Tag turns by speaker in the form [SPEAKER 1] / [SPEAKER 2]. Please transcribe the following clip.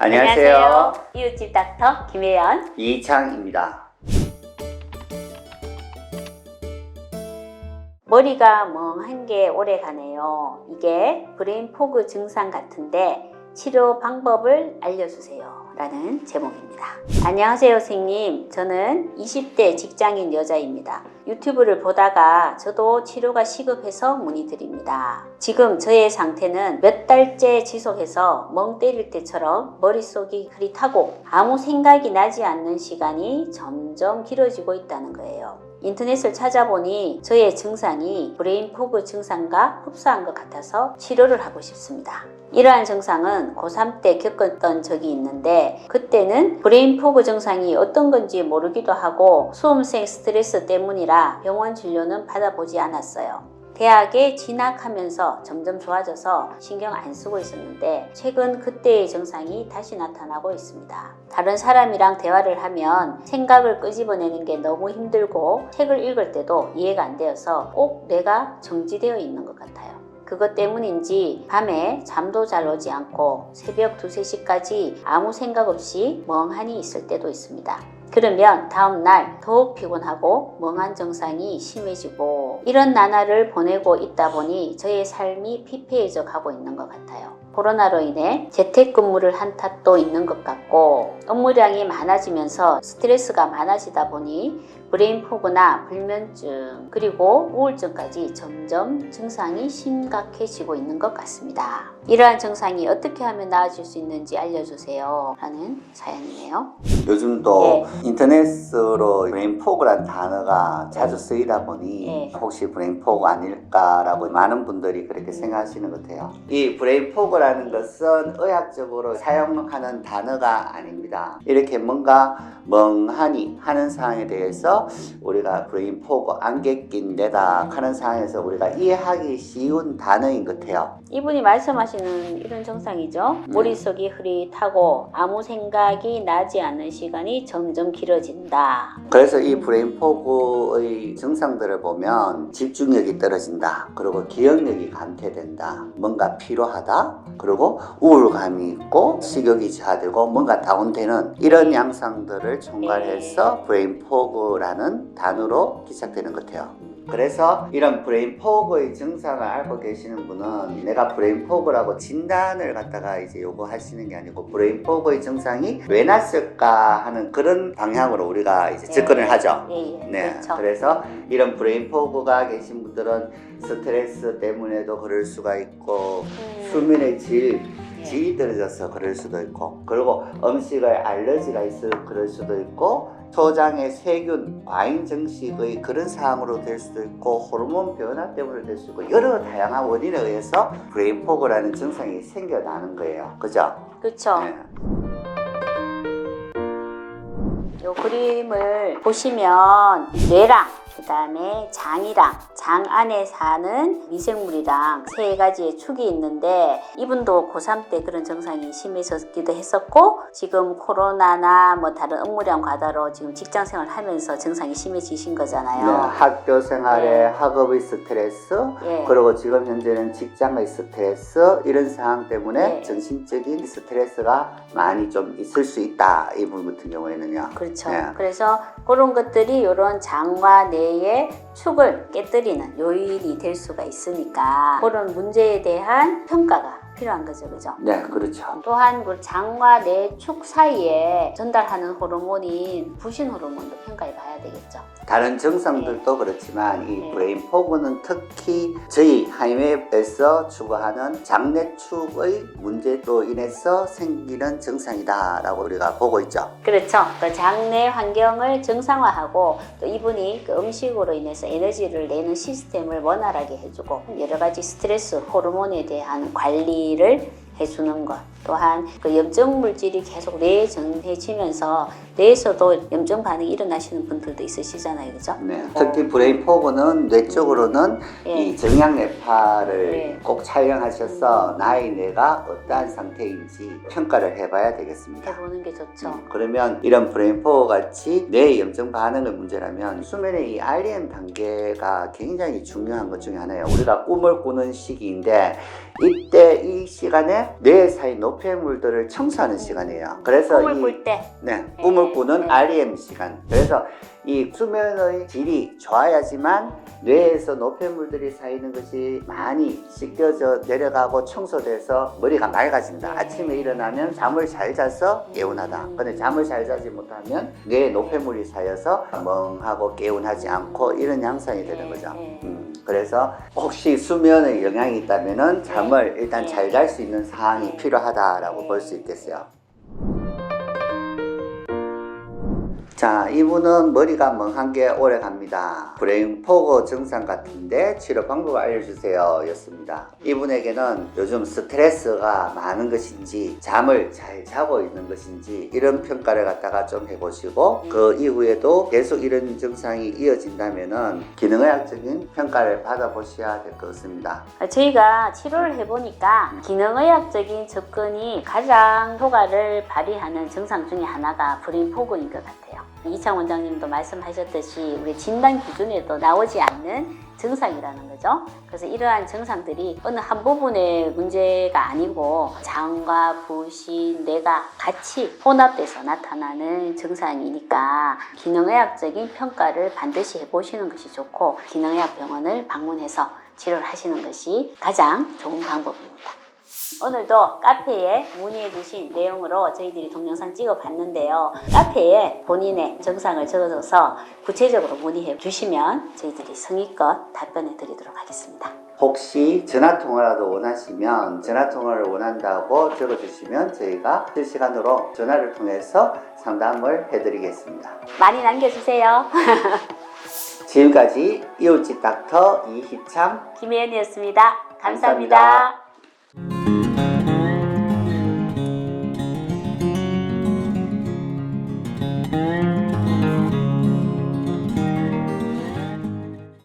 [SPEAKER 1] 안녕하세요.
[SPEAKER 2] 이웃집 닥터 김혜연
[SPEAKER 1] 이창입니다.
[SPEAKER 2] 머리가 멍한 게 오래가네요. 이게 브레인 포그 증상 같은데 치료 방법을 알려주세요 라는 제목입니다. 안녕하세요 선생님, 저는 20대 직장인 여자입니다. 유튜브를 보다가 저도 치료가 시급해서 문의드립니다. 지금 저의 상태는 몇 달째 지속해서 멍 때릴 때처럼 머릿속이 흐릿하고 아무 생각이 나지 않는 시간이 점점 길어지고 있다는 거예요. 인터넷을 찾아보니 저의 증상이 브레인 포그 증상과 흡사한 것 같아서 치료를 하고 싶습니다. 이러한 증상은 고3 때 겪었던 적이 있는데 그때는 브레인 포그 증상이 어떤 건지 모르기도 하고 수험생 스트레스 때문이라 병원 진료는 받아보지 않았어요. 대학에 진학하면서 점점 좋아져서 신경 안 쓰고 있었는데 최근 그때의 증상이 다시 나타나고 있습니다. 다른 사람이랑 대화를 하면 생각을 끄집어내는 게 너무 힘들고 책을 읽을 때도 이해가 안 되어서 꼭 뇌가 정지되어 있는 것 같아요. 그것 때문인지 밤에 잠도 잘 오지 않고 새벽 2, 3시까지 아무 생각 없이 멍하니 있을 때도 있습니다. 그러면 다음날 더욱 피곤하고 멍한 증상이 심해지고 이런 나날을 보내고 있다 보니 저의 삶이 피폐해져 가고 있는 것 같아요. 코로나로 인해 재택근무를 한 탓도 있는 것 같고 업무량이 많아지면서 스트레스가 많아지다 보니 브레인 포그나 불면증 그리고 우울증까지 점점 증상이 심각해지고 있는 것 같습니다. 이러한 증상이 어떻게 하면 나아질 수 있는지 알려주세요 라는 사연이네요.
[SPEAKER 1] 요즘도 인터넷으로 브레인 포그란 단어가 자주 쓰이다 보니 혹시 브레인 포그 아닐까라고 많은 분들이 그렇게 생각하시는 것 같아요. 이 브레인 포그라는 것은 의학적으로 사용하는 단어가 아닙니다. 이렇게 뭔가 멍하니 하는 상황에 대해서 우리가 브레인 포그 안개 낀 데다 하는 상황에서 우리가 이해하기 쉬운 단어인 것 같아요.
[SPEAKER 2] 이분이 말씀하시는 이런 증상이죠. 머릿속이 흐릿하고 아무 생각이 나지 않는 시간이 점점 길어진다.
[SPEAKER 1] 그래서 이 브레인 포그의 증상들을 보면 집중력이 떨어진다, 그리고 기억력이 감퇴된다, 뭔가 피로하다, 그리고 우울감이 있고 식욕이 저하되고 뭔가 다운되는 이런 양상들을 총괄해서 브레인 포그라는 단어로 기착되는 것 같아요. 그래서 이런 브레인 포그의 증상을 알고 계시는 분은 내가 브레인 포그라고 진단을 갖다가 이제 요구하시는 게 아니고 브레인 포그의 증상이 왜 났을까 하는 그런 방향으로 우리가 이제 접근을 하죠. 네.
[SPEAKER 2] 그렇죠.
[SPEAKER 1] 그래서 이런 브레인 포그가 계신 분들은 스트레스 때문에도 그럴 수가 있고 수면의 질이 떨어져서 그럴 수도 있고, 그리고 음식을 알러지가 있어 그럴 수도 있고, 초장의 세균, 과잉 정식의 그런 상황으로 될 수도 있고, 호르몬 변화 때문에 될 수 있고, 여러 다양한 원인에 의해서 브레인 포그라는 증상이 생겨나는 거예요. 그죠?
[SPEAKER 2] 그렇죠.
[SPEAKER 1] 네.
[SPEAKER 2] 요 그림을 보시면 뇌랑 그 다음에 장이랑 장 안에 사는 미생물이랑 세 가지의 축이 있는데 이분도 고3 때 그런 증상이 심해졌기도 했었고 지금 코로나나 뭐 다른 업무량 과다로 지금 직장생활 하면서 증상이 심해지신 거잖아요.
[SPEAKER 1] 네, 학교 생활에 학업의 스트레스, 그리고 지금 현재는 직장의 스트레스, 이런 상황 때문에 정신적인 스트레스가 많이 좀 있을 수 있다, 이분 같은 경우에는요.
[SPEAKER 2] 그렇죠. 그래서 그런 것들이 이런 장과 뇌의 축을 깨뜨리는 요인이 될 수가 있으니까 그런 문제에 대한 평가가 필요한 거죠. 그죠?
[SPEAKER 1] 네, 그렇죠.
[SPEAKER 2] 또한 그 장과 뇌 축 사이에 전달하는 호르몬인 부신 호르몬도 평가해 봐야 되겠죠.
[SPEAKER 1] 다른 증상들도 그렇지만 이 브레인 포그는 특히 저희 하이웹에서 추구하는 장내축의 문제로 인해서 생기는 증상이다 라고 우리가 보고 있죠.
[SPEAKER 2] 그렇죠. 그 장내 환경을 정상화하고 또 이분이 그 음식으로 인해서 에너지를 내는 시스템을 원활하게 해주고 여러 가지 스트레스 호르몬에 대한 관리를 해주는 것, 또한 그 염증 물질이 계속 뇌에 전해지면서 뇌에서도 염증 반응이 일어나시는 분들도 있으시잖아요, 그죠?
[SPEAKER 1] 네. 특히 브레인 포그는 뇌 쪽으로는 이 정약뇌파를 꼭 촬영하셔서 나의 뇌가 어떠한 상태인지 평가를 해봐야 되겠습니다.
[SPEAKER 2] 해보는 게 좋죠.
[SPEAKER 1] 그러면 이런 브레인 포그 같이 뇌 염증 반응의 문제라면 수면의 이 REM 단계가 굉장히 중요한 것 중에 하나예요. 우리가 꿈을 꾸는 시기인데 이때 이 시간에 뇌 사이 노폐물들을 청소하는 시간이에요. 그래서
[SPEAKER 2] 꿈을 꿀 때.
[SPEAKER 1] 네, 꿈을 꾸는
[SPEAKER 2] 네.
[SPEAKER 1] REM 시간. 그래서 이 수면의 질이 좋아야지만 뇌에서 노폐물들이 쌓이는 것이 많이 씻겨져 내려가고 청소돼서 머리가 맑아진다.
[SPEAKER 2] 네.
[SPEAKER 1] 아침에 일어나면 잠을 잘 자서 개운하다. 근데 잠을 잘 자지 못하면 뇌에 노폐물이 쌓여서 멍하고 개운하지 않고 이런 양상이 되는 거죠. 그래서 혹시 수면에 영향이 있다면 잠을 일단 잘 잘 수 있는 상황이 필요하다라고 볼 수 있겠어요. 자, 이분은 머리가 멍한 게 오래 갑니다. 브레인 포거 증상 같은데 치료 방법을 알려주세요 였습니다. 이분에게는 요즘 스트레스가 많은 것인지 잠을 잘 자고 있는 것인지 이런 평가를 갖다가 좀 해보시고 그 이후에도 계속 이런 증상이 이어진다면은 기능의학적인 평가를 받아보셔야 될 것 같습니다.
[SPEAKER 2] 저희가 치료를 해보니까 기능의학적인 접근이 가장 효과를 발휘하는 증상 중에 하나가 브레인 포그인 것 같아요. 이창 원장님도 말씀하셨듯이 우리 진단 기준에도 나오지 않는 증상이라는 거죠. 그래서 이러한 증상들이 어느 한 부분의 문제가 아니고 장과 부신, 뇌가 같이 혼합돼서 나타나는 증상이니까 기능의학적인 평가를 반드시 해보시는 것이 좋고 기능의학 병원을 방문해서 치료를 하시는 것이 가장 좋은 방법입니다. 오늘도 카페에 문의해 주신 내용으로 저희들이 동영상 찍어 봤는데요. 카페에 본인의 증상을 적어줘서 구체적으로 문의해 주시면 저희들이 성의껏 답변해 드리도록 하겠습니다.
[SPEAKER 1] 혹시 전화통화라도 원하시면 전화통화를 원한다고 적어주시면 저희가 실시간으로 전화를 통해서 상담을 해드리겠습니다.
[SPEAKER 2] 많이 남겨주세요.
[SPEAKER 1] 지금까지 이웃집 닥터 이희창
[SPEAKER 2] 김혜연이었습니다. 감사합니다.
[SPEAKER 1] 감사합니다.